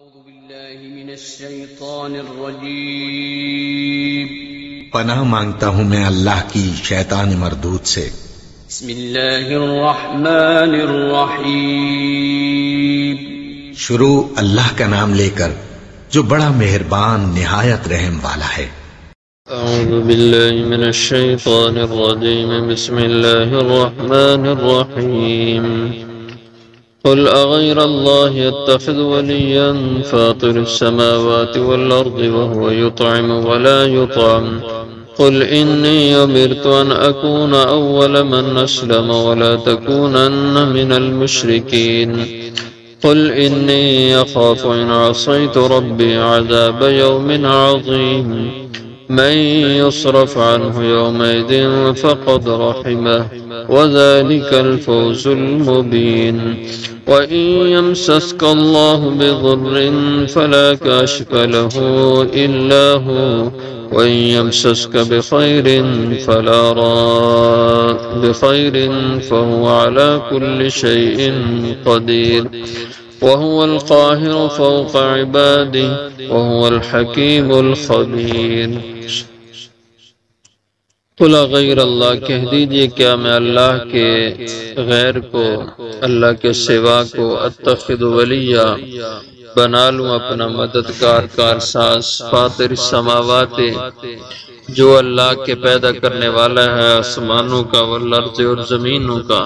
أعوذ بالله من الشيطان الرجيم پناہ مانگتا ہوں میں اللہ کی شیطان مردود سے۔ بسم الله الرحمن الرحيم شروع اللہ کا نام لے کر جو بڑا مہربان نہایت رحم والا ہے۔ أعوذ بالله من الشيطان الرجيم بسم الله الرحمن الرحيم قل أغير الله يتخذ وليا فاطر السماوات والأرض وهو يطعم ولا يطعم قل إني أمرت أن أكون أول من أسلم ولا تكونن من المشركين قل إني أخاف إن عصيت ربي عذاب يوم عظيم من يصرف عنه يومئذ فقد رحمه وذلك الفوز المبين وإن يمسسك الله بضر فلا كاشف له إلا هو وإن يمسسك بخير فلا راد بخير فهو على كل شيء قدير وهو القاهر فوق عباده وهو الحكيم الخبير قل غیر اللہ کہہ دیجئے کیا میں اللہ کے غیر کو اللہ کے سوا کو اتخذ ولیہ بنا لوں اپنا مددگار کارساز فاطر السماوات جو اللہ کے پیدا کرنے والا ہے آسمانوں کا والارض اور زمینوں کا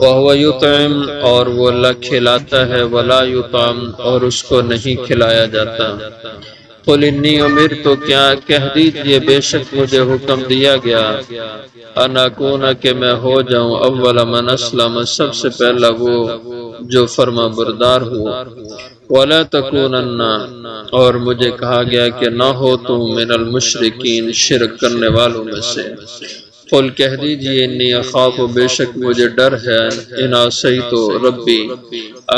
وَهُوَ يُطْعِمُ اور وہ اللہ کھلاتا ہے وَلَا يُطْعَمُ اور اس کو نہیں کھلایا جاتا قُلْ إِنِّي أُمِرْتُ کیا کہہ دیجئے بے شک مجھے حکم دیا گیا أَنْ أَكُونَ کہ میں ہو جاؤں اول من اسلم سب سے پہلا وہ جو فرما بردار ہو وَلَا تَكُونَنَّ اور مجھے کہا گیا کہ نہ ہو تم من المشرکین شرک کرنے والوں میں سے قل کہہ دیجئے انی اخاف بے شک مجھے ڈر ہے ان عصیت ربی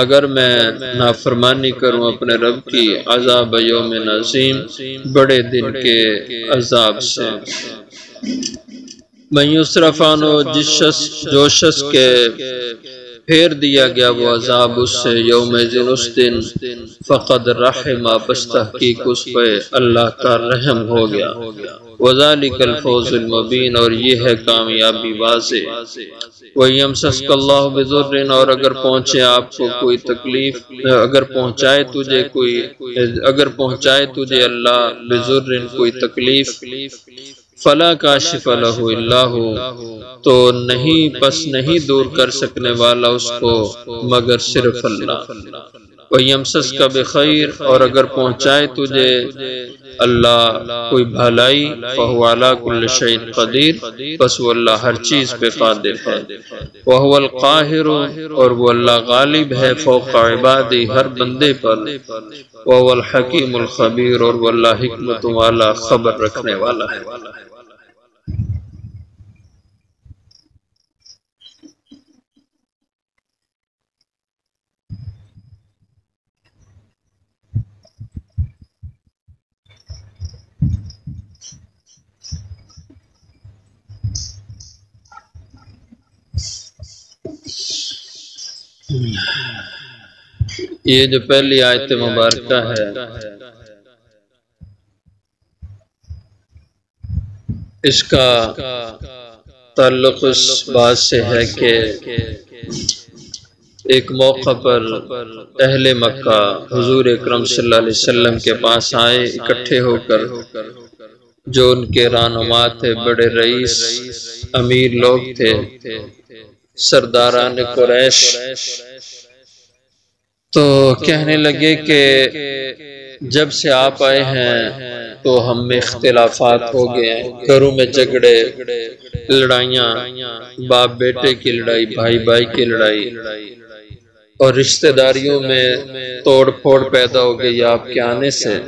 اگر میں نافرمانی کروں اپنے رب کی عذاب یوم عظیم بڑے دن کے عذاب سے من یصرف عنہ جو شخص کے پھیر دیا گیا وہ عذاب اس سے یوم ذن اس دن فقد رحم بس تحقیق اس پہ اللہ کا رحم ہو گیا وذالک الفوز المبین اور یہ ہے کامیابی واضح وَيَمْسَسْكَ اللَّهُ بِضُرٍّ اور اگر پہنچے آپ کو کوئی تکلیف اگر پہنچائے تجھے اللہ بِضُرٍ کوئی تکلیف فلا کاشف لہ الا ہو تو نہیں دور کر سکنے والا اس کو مگر صرف اللہ وَيَمْسَسْكَ بِخَيْرٍ اور اگر پہنچائے تجھے اللہ کوئی بھلائی فَهُوَ عَلَى كُلِّ شَيْءٍ قَدِيرٌ بس وہ اللہ ہر چیز پہ قادر ہے وَهُوَ الْقَاهِرُ اور وہ اللہ غالب ہے فوق عبادی ہر بندے پر وَهُوَ الْحَكِيمُ الْخَبِيرُ اور وہ اللہ حکمت والا خبر رکھنے والا ہے یہ جو پہلی آیت مبارکہ ہے اس کا تعلق اس بات سے ہے کہ ایک موقع پر اہل مکہ حضور اکرم صلی اللہ علیہ وسلم کے پاس آئے اکٹھے ہو کر جو ان کے رہنما تھے بڑے رئیس امیر لوگ تھے سرداران قریش تو کہنے لگے کہ جب سے آپ آئے ہیں تو ہم میں اختلافات ہو گئے ہیں گھروں میں جھگڑے لڑائیاں باپ بیٹے کی لڑائی بھائی بھائی کی لڑائی اور رشتہ داریوں میں توڑ پھوڑ پیدا ہو گئی آپ کے آنے سے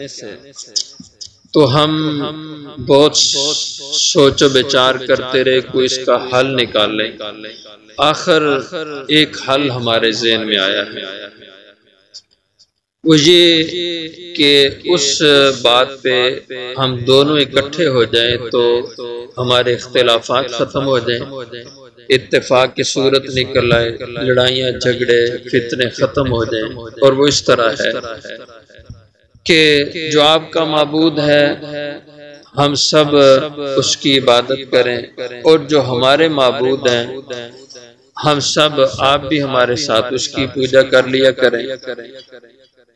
تو ہم بہت سوچ و بچار کرتے رہے کوئی اس کا حل نکال لیں آخر ایک حل ہمارے ذہن میں آیا ہے وہ یہ کہ اس بات پہ ہم دونوں اکٹھے ہو جائیں تو ہمارے اختلافات ختم ہو جائیں اتفاق کی صورت نکل آئے، لڑائیاں جھگڑے فتنے ختم ہو جائیں، اور وہ اس طرح ہے کہ جو آپ کا معبود ہے ہم سب اس کی عبادت کریں، اور جو ہمارے معبود ہیں ہم سب آپ بھی ہمارے ساتھ اس کی پوجا کر لیا کریں،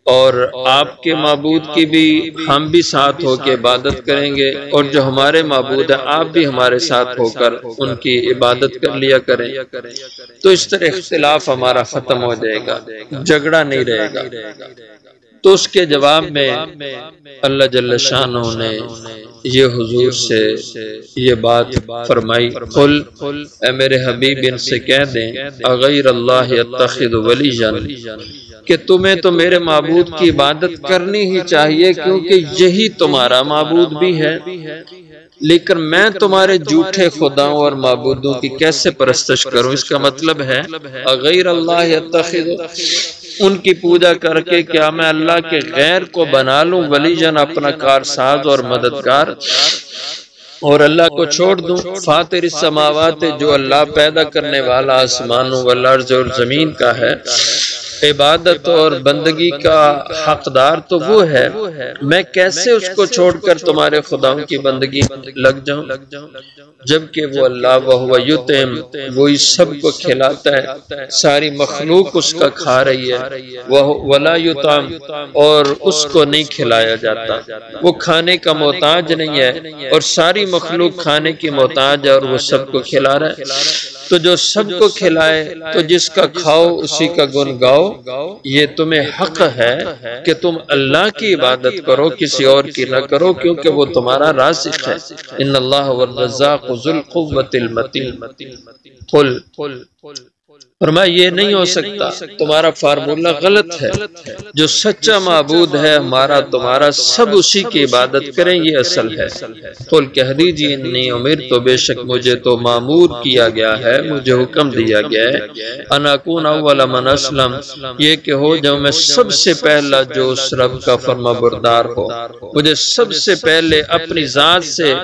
اور آپ کے معبود کی بھی ہم بھی ساتھ ہو کے عبادت کریں گے، اور جو ہمارے معبود ہیں آپ بھی ہمارے ساتھ ہو کر ان کی عبادت کر لیا کریں، تو اس طرح اختلاف ہمارا ختم ہو جائے گا، جھگڑا نہیں رہے گا۔ تو اس کے جواب میں اللہ جل شانہ نے یہ حضور سے یہ بات فرمائی، قل اے میرے حبیب ان سے کہہ دیں اغیر اللہ اتخذ ولیٰ، کہ تمہیں تو میرے معبود کی عبادت کرنی ہی چاہیے کیونکہ یہی تمہارا معبود بھی ہے، لیکن میں تمہارے جھوٹے خداؤں اور معبودوں کی کیسے پرستش کروں؟ اس کا مطلب ہے اغیر اللہ اتخذ، ان کی پوجا کر کے کیا میں اللہ کے غیر کو بنا لوں ولیًا، اپنا کارساز اور مددگار، اور اللہ کو چھوڑ دوں؟ فاطر السماوات، جو اللہ پیدا کرنے والا آسمانوں والارض اور زمین کا ہے، عبادت اور بندگی کا حقدار تو وہ ہے، میں کیسے اس کو چھوڑ کر تمہارے خداؤں کی بندگی لگ جاؤں، جبکہ وہ اللہ وہو یطعم، وہی سب کو کھلاتا ہے، ساری مخلوق اس کا کھا رہی ہے، ولا یطعم، اور اس کو نہیں کھلایا جاتا، وہ کھانے کا محتاج نہیں ہے، اور ساری مخلوق کھانے کی محتاج ہے، اور وہ سب کو کھلا رہا ہے۔ تو جو سب کو کھلائے تو جس کا کھاؤ اسی کا گن گاؤ، یہ تمہیں حق ہے کہ تم اللہ کی عبادت کرو، کسی اور کی نہ کرو، کیونکہ وہ تمہارا رازق ہے۔ ان اللہ والرزاق ذو القوۃ المتین۔ قل، فرمایا یہ نہیں ہو سکتا، تمہارا فارمولہ غلط ہے، جو سچا معبود ہے ہمارا تمہارا سب اسی کی عبادت کریں، یہ اصل ہے۔ قل کہہ دیجیے انی امرت، بے شک مجھے تو معمور کیا گیا ہے، مجھے حکم دیا گیا ہے، ان اکون اول من اسلم، یہ کہ ہو جاؤں میں سب سے پہلا جو اس رب کا فرما بردار ہو۔ مجھے سب سے پہلے اپنی ذات سے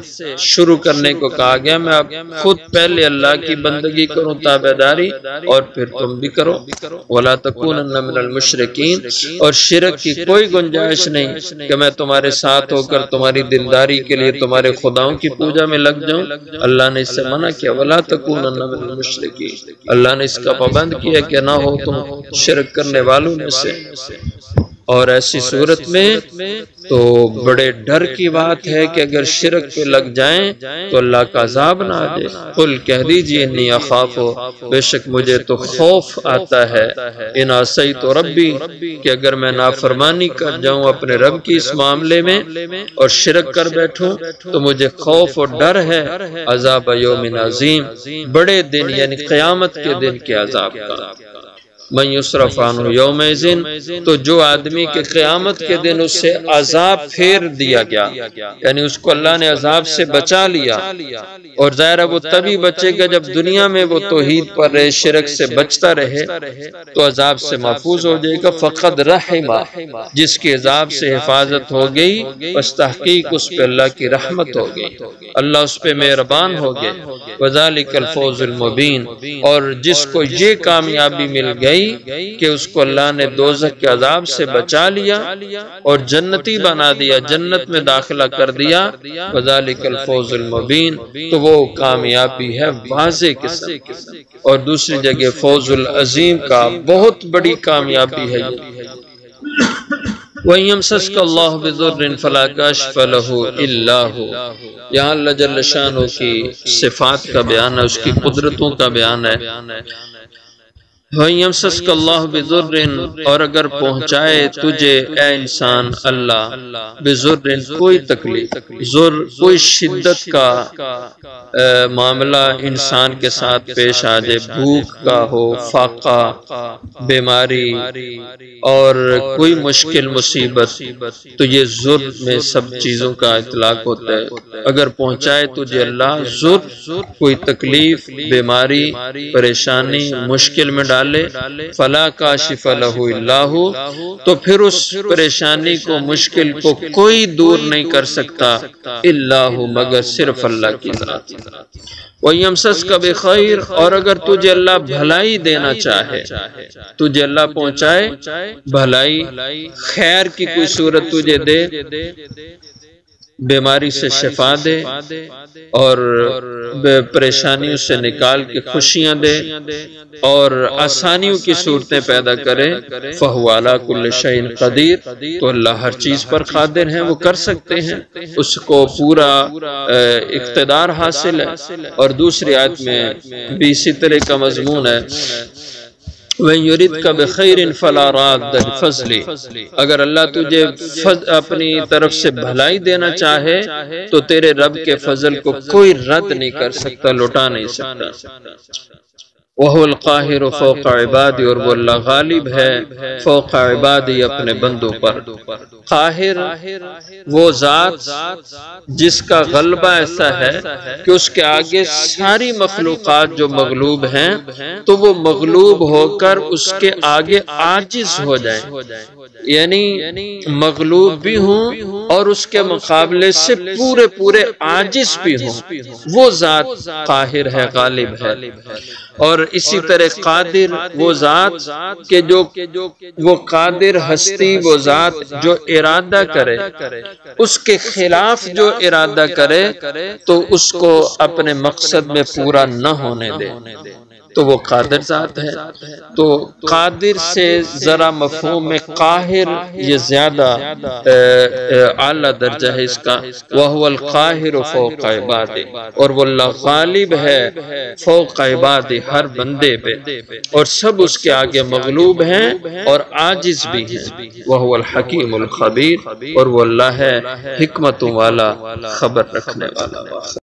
شروع کرنے کو کہا گیا، میں اب خود پہلے اللہ کی بندگی کروں، تابعداری، اور پھر تم بھی کرو۔ وَلَا تَكُونَنَّ مِنَ الْمُشْرِكِينَ، اور شرک کی کوئی گنجائش نہیں کہ میں تمہارے ساتھ ہو کر تمہاری دلداری کے لیے تمہارے خداؤں کی پوجا میں لگ جاؤں۔ اللہ نے اس سے منع کیا، وَلَا تَكُونَنَّ مِنَ الْمُشْرِكِينَ، اللہ نے اس کا پابند کیا کہ نہ ہو تم شرک کرنے والوں میں سے۔ اور ایسی صورت میں تو بڑے ڈر کی بات ہے کہ اگر شرک پہ لگ جائیں تو اللہ کا عذاب نہ آ جائے۔ قل کہہ دیجیے انی اخاف، بے شک مجھے تو خوف آتا ہے، ان عصیت ربی، کہ اگر میں نافرمانی کر جاؤں اپنے رب کی اس معاملے میں اور شرک کر بیٹھوں تو مجھے خوف اور ڈر ہے عذاب یوم عظیم، بڑے دن یعنی قیامت کے دن کے عذاب کا۔ من یصرف عنہ یومئذ، تو جو آدمی کے قیامت کے دن اس سے عذاب پھیر دیا گیا، یعنی اس کو اللہ نے عذاب سے بچا لیا، اور ظاہر ہے وہ تبھی بچے گا جب دنیا میں وہ توحید پر رہے، شرک سے بچتا رہے تو عذاب سے محفوظ ہو جائے گا۔ فقد رحمہ، جس کی عذاب سے حفاظت ہو گئی بس تحقیق اس پہ اللہ کی رحمت ہو گئی، اللہ اس پہ مہربان ہو گئے۔ وذالک الفوز المبین، اور جس کو یہ کامیابی مل گئی کہ اس کو اللہ نے دوزخ کے عذاب سے بچا لیا اور جنتی بنا دیا، جنت میں داخلہ کر دیا، وذالک الفوز المبین، تو وہ کامیابی ہے واضح قسم۔ اور دوسری جگہ فوز العظیم کا بہت بڑی کامیابی ہے یہ۔ وَإِن يَمْسَسْكَ اللَّهُ بِضُرٍّ فَلَا كَاشِفَ لَهُ إِلَّا هُوَ، یہاں اللہ جل شانہ کی صفات کا بیان ہے، اس کی قدرتوں کا بیان ہے۔ وَإِن يَمْسَسْكَ اللَّهُ بِضُرٍّ، اور اگر پہنچائے تجھے اے انسان اللہ بضر، کوئی تکلیف، ضر کوئی شدت کا معاملہ انسان کے ساتھ پیش آ جائے، بھوک کا ہو، فاقہ، بیماری، اور کوئی مشکل مصیبت، تو یہ ضر میں سب چیزوں کا اطلاق ہوتا ہے۔ اگر پہنچائے تجھے اللہ ضر، کوئی تکلیف، بیماری، پریشانی، مشکل میں ڈالے فلا کاشف لہ الا ہو، تو پھر اس پریشانی کو، مشکل کو کوئی دور نہیں کر سکتا الا ہو، مگر صرف اللہ کی ذات۔ وَيَمْسَسْكَ بِخَيْرٍ، اور اگر تجھے اللہ بھلائی دینا چاہے، تجھے اللہ پہنچائے بھلائی، خیر کی کوئی صورت تجھے دے، بیماری سے شفا دے اور پریشانیوں سے نکال کے خوشیاں دے اور آسانیوں کی صورتیں پیدا کرے، فَهُوَ عَلَىٰ كُلِّ شَيْءٍ قَدِيرٌ، تو اللہ ہر چیز پر قادر ہیں، وہ کر سکتے ہیں، اس کو پورا اقتدار حاصل ہے۔ اور دوسری آیت میں بھی اسی طرح کا مضمون ہے، وَإِن يُرِدْكَ بِخَيْرٍ فَلَا رَادَّ لِفَضْلِهِ، اگر اللہ تجھے اپنی طرف سے بھلائی دینا چاہے تو تیرے رب کے فضل کو کوئی رد نہیں کر سکتا، لوٹا نہیں سکتا۔ وَهُوَ الْقَاهِرُ فَوْقَ عِبَادِهِ، اور وہ اللہ غالب ہے فوق عبادی، اپنے بندوں پر۔ قاہر وہ ذات جس کا غلبہ ایسا ہے کہ اس کے آگے ساری مخلوقات جو مغلوب ہیں تو وہ مغلوب ہو کر اس کے آگے عاجز ہو جائیں، یعنی مغلوب بھی ہوں اور اس کے مقابلے سے پورے پورے عاجز بھی ہوں، وہ ذات قاہر ہے، غالب ہے۔ اور اسی طرح قادر وہ ذات کہ جو وہ قادر ہستی، وہ ذات جو ارادہ کرے، اس کے خلاف جو ارادہ کرے تو اس کو اپنے مقصد میں پورا نہ ہونے دے، تو وہ قادر ذات ہے۔ تو قادر سے ذرا مفہوم میں قاہر یہ زیادہ اعلیٰ درجہ ہے اس کا۔ وَهُوَ الْقَاهِرُ فَوْقَ عِبَادِهِ، اور وہ اللہ غالب ہے فوق عباد، ہر بندے پہ، اور سب اس کے آگے مغلوب ہیں اور عاجز بھی ہیں۔ وَهُوَ الْحَكِيمُ الْخَبِيرُ، اور وہ اللہ ہے حکمتوں والا، خبر رکھنے والا۔